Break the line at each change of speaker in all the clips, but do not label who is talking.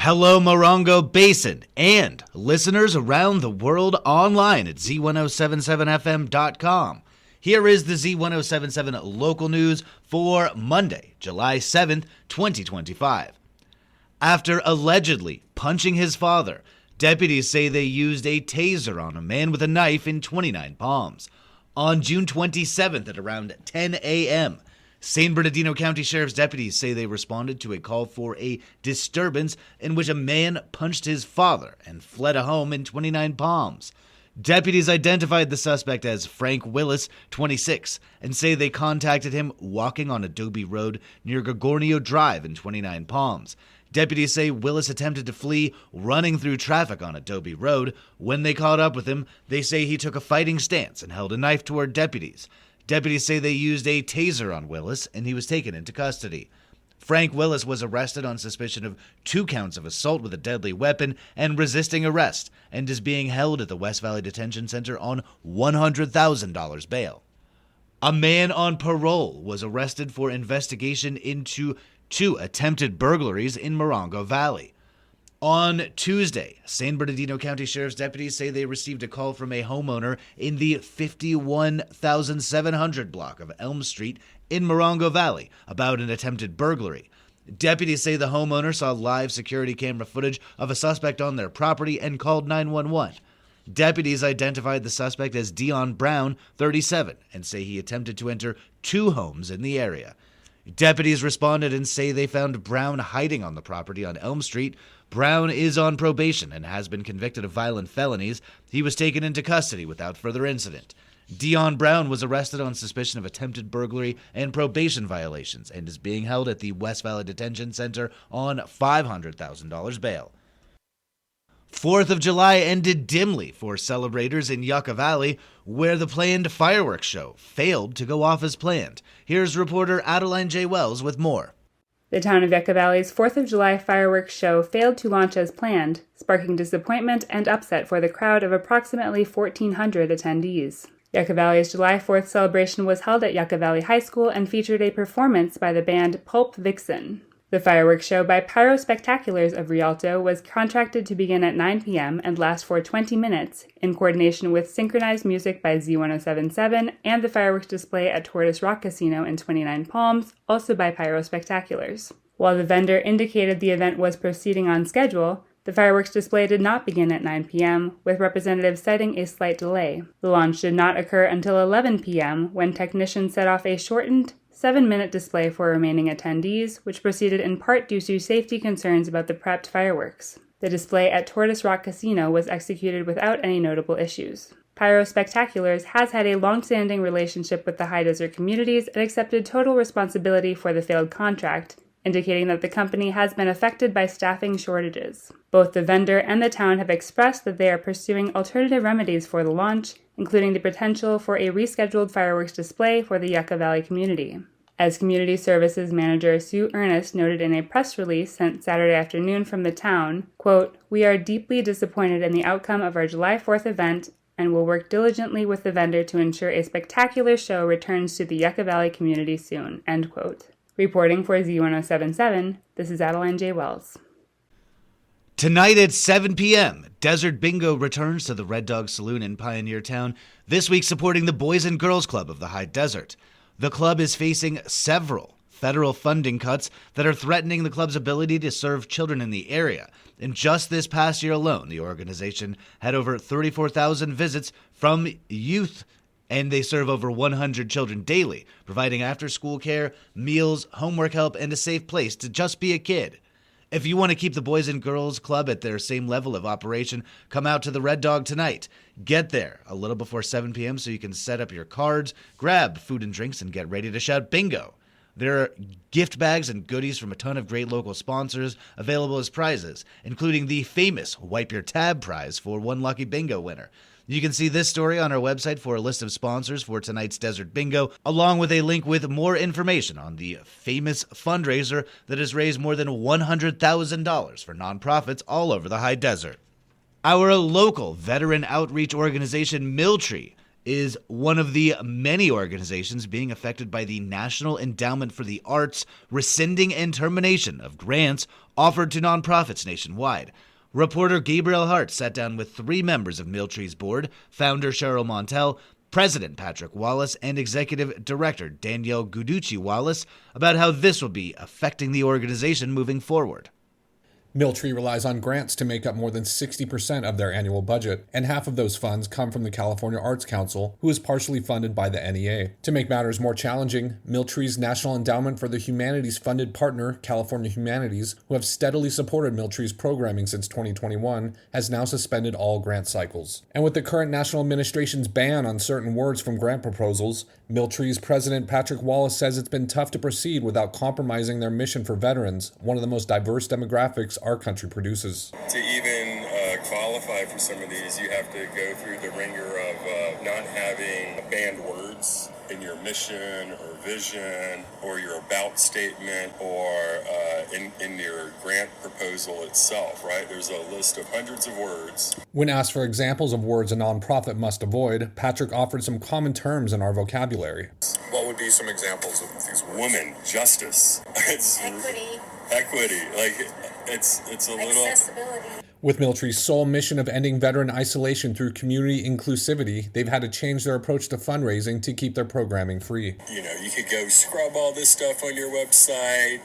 Hello, Morongo Basin, and listeners around the world online at Z107.7fm.com. Here is the Z107.7 local news for Monday, July 7th, 2025. After allegedly punching his father, deputies say they used a taser on a man with a knife in 29 Palms. On June 27th at around 10 a.m., San Bernardino County Sheriff's deputies say they responded to a call for a disturbance in which a man punched his father and fled a home in 29 Palms. Deputies identified the suspect as Frank Willis, 26, and say they contacted him walking on Adobe Road near Gorgonio Drive in 29 Palms. Deputies say Willis attempted to flee, running through traffic on Adobe Road. When they caught up with him, they say he took a fighting stance and held a knife toward deputies. Deputies say they used a taser on Willis, and he was taken into custody. Frank Willis was arrested on suspicion of 2 counts of assault with a deadly weapon and resisting arrest, and is being held at the West Valley Detention Center on $100,000 bail. A man on parole was arrested for investigation into 2 attempted burglaries in Morongo Valley. On Tuesday, San Bernardino County Sheriff's deputies say they received a call from a homeowner in the 51,700 block of Elm Street in Morongo Valley about an attempted burglary. Deputies say the homeowner saw live security camera footage of a suspect on their property and called 911. Deputies identified the suspect as Dion Brown, 37, and say he attempted to enter 2 homes in the area. Deputies responded and say they found Brown hiding on the property on Elm Street. Brown is on probation and has been convicted of violent felonies. He was taken into custody without further incident. Dion Brown was arrested on suspicion of attempted burglary and probation violations and is being held at the West Valley Detention Center on $500,000 bail. 4th of July ended dimly for celebrators in Yucca Valley, where the planned fireworks show failed to go off as planned. Here's reporter Adeline J. Wells with more.
The town of Yucca Valley's 4th of July fireworks show failed to launch as planned, sparking disappointment and upset for the crowd of approximately 1,400 attendees. Yucca Valley's July 4th celebration was held at Yucca Valley High School and featured a performance by the band Pulp Vixen. The fireworks show by Pyro Spectaculars of Rialto was contracted to begin at 9 p.m. and last for 20 minutes, in coordination with synchronized music by Z107.7 and the fireworks display at Tortoise Rock Casino in 29 Palms, also by Pyro Spectaculars. While the vendor indicated the event was proceeding on schedule, the fireworks display did not begin at 9 p.m., with representatives citing a slight delay. The launch did not occur until 11 p.m., when technicians set off a shortened 7-minute display for remaining attendees, which proceeded in part due to safety concerns about the prepped fireworks. The display at Tortoise Rock Casino was executed without any notable issues. Pyro Spectaculars has had a long-standing relationship with the high desert communities and accepted total responsibility for the failed contract, indicating that the company has been affected by staffing shortages. Both the vendor and the town have expressed that they are pursuing alternative remedies for the launch, including the potential for a rescheduled fireworks display for the Yucca Valley community. As Community Services Manager Sue Ernest noted in a press release sent Saturday afternoon from the town, quote, "We are deeply disappointed in the outcome of our July 4th event and will work diligently with the vendor to ensure a spectacular show returns to the Yucca Valley community soon," end quote. Reporting for Z107.7, this is Adeline J. Wells.
Tonight at 7 p.m., Desert Bingo returns to the Red Dog Saloon in Pioneer Town, this week supporting the Boys and Girls Club of the High Desert. The club is facing several federal funding cuts that are threatening the club's ability to serve children in the area. In just this past year alone, the organization had over 34,000 visits from youth, and they serve over 100 children daily, providing after-school care, meals, homework help, and a safe place to just be a kid. If you want to keep the Boys and Girls Club at their same level of operation, come out to the Red Dog tonight. Get there a little before 7 p.m. so you can set up your cards, grab food and drinks, and get ready to shout bingo. There are gift bags and goodies from a ton of great local sponsors available as prizes, including the famous Wipe Your Tab prize for one lucky bingo winner. You can see this story on our website for a list of sponsors for tonight's Desert Bingo, along with a link with more information on the famous fundraiser that has raised more than $100,000 for nonprofits all over the high desert. Our local veteran outreach organization, Milltree, is one of the many organizations being affected by the National Endowment for the Arts rescinding and termination of grants offered to nonprofits nationwide. Reporter Gabriel Hart sat down with 3 members of Miltree's board, founder Cheryl Montel, President Patrick Wallace, and Executive Director Danielle Guducci Wallace, about how this will be affecting the organization moving forward.
Miltree relies on grants to make up more than 60% of their annual budget, and half of those funds come from the California Arts Council, who is partially funded by the NEA. To make matters more challenging, Miltree's National Endowment for the Humanities funded partner, California Humanities, who have steadily supported Miltree's programming since 2021, has now suspended all grant cycles. And with the current national administration's ban on certain words from grant proposals, Miltree's president Patrick Wallace says it's been tough to proceed without compromising their mission for veterans, one of the most diverse demographics our country produces.
To even qualify for some of these, you have to go through the ringer of not having banned words in your mission or vision or your about statement or in your grant proposal itself, right? There's a list of hundreds of words.
When asked for examples of words a nonprofit must avoid, Patrick offered some common terms in our vocabulary.
What would be some examples of these words? Woman, justice, equity, like it's a little
accessibility.
With Miltree's sole mission of ending veteran isolation through community inclusivity, they've had to change their approach to fundraising to keep their programming free.
You know, you could go scrub all this stuff on your website.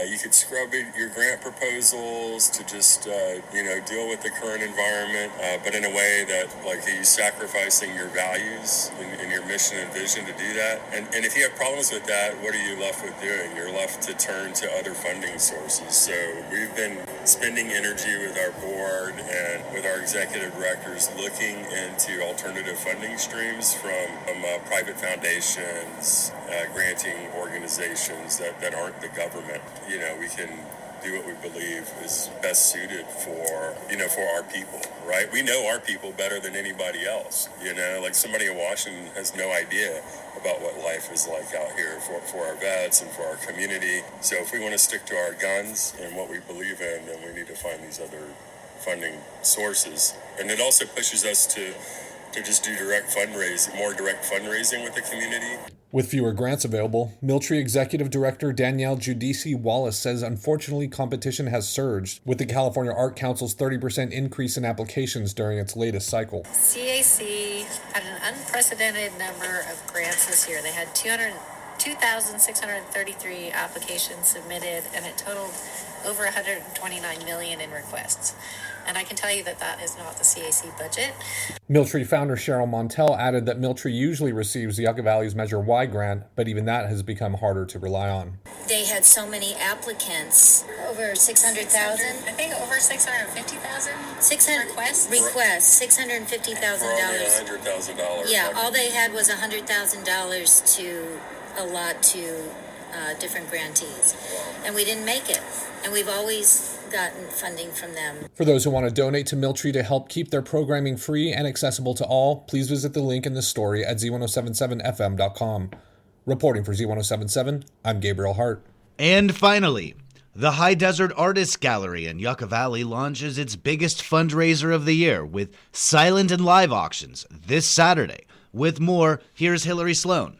You could scrub your grant proposals to just, deal with the current environment, but in a way that, like, you're sacrificing your values and your mission and vision to do that. And if you have problems with that, what are you left with doing? You're left to turn to other funding sources. So we've been spending energy with our board and with our executive directors looking into alternative funding streams from private foundations, granting organizations that aren't the government. You know, we can do what we believe is best suited for our people, right? We know our people better than anybody else. You know, like somebody in Washington has no idea about what life is like out here for our vets and for our community. So if we want to stick to our guns and what we believe in, then we need to find these other funding sources. And it also pushes us to just do more direct fundraising with the community.
With fewer grants available, Miltree Executive Director Danielle Guducci Wallace says unfortunately competition has surged, with the California Art Council's 30% increase in applications during its latest cycle.
CAC had an unprecedented number of grants this year. They had 2,633 applications submitted, and it totaled over $129 million in requests. And I can tell you that is not the CAC budget.
Miltree founder Cheryl Montel added that Miltree usually receives the Yucca Valley's Measure Y grant, but even that has become harder to rely on.
They had so many applicants, over 600,000.
I think over 650,000
requests, $650,000.
$100,000.
Yeah, all they had was $100,000 to allot to different grantees, and we didn't make it. And we've always gotten funding from them.
For those who want to donate to Miltree to help keep their programming free and accessible to all, please visit the link in this story at Z107.7fm.com. Reporting for Z107.7, I'm Gabriel Hart.
And finally, the High Desert Artists Gallery in Yucca Valley launches its biggest fundraiser of the year with silent and live auctions this Saturday. With more, here's Hillary Sloan.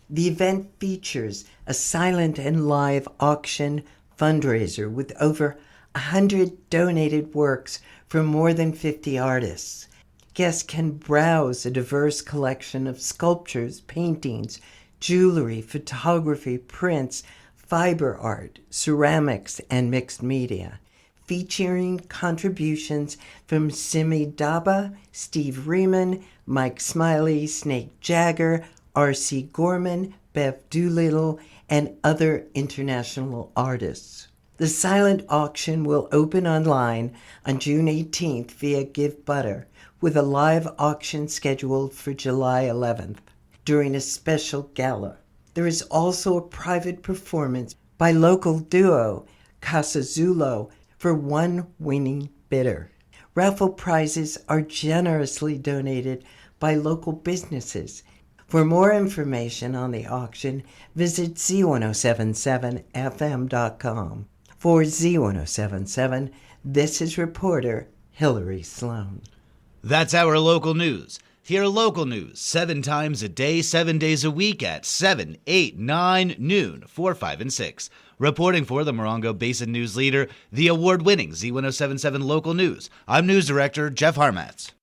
The event features a silent and live auction fundraiser with over 100 donated works from more than 50 artists. Guests can browse a diverse collection of sculptures, paintings, jewelry, photography, prints, fiber art, ceramics, and mixed media, featuring contributions from Simi Daba, Steve Riemann, Mike Smiley, Snake Jagger, R.C. Gorman, Bev Doolittle, and other international artists. The silent auction will open online on June 18th via Give Butter, with a live auction scheduled for July 11th during a special gala. There is also a private performance by local duo Casa Zulo for one winning bidder. Raffle prizes are generously donated by local businesses. For more information on the auction, visit Z107.7fm.com. For Z107.7, this is reporter Hillary Sloan.
That's our local news. Hear local news 7 times a day, 7 days a week at 7, 8, 9, noon, 4, 5, and 6. Reporting for the Morongo Basin News Leader, the award-winning Z107.7 Local News, I'm News Director Jeff Harmatz.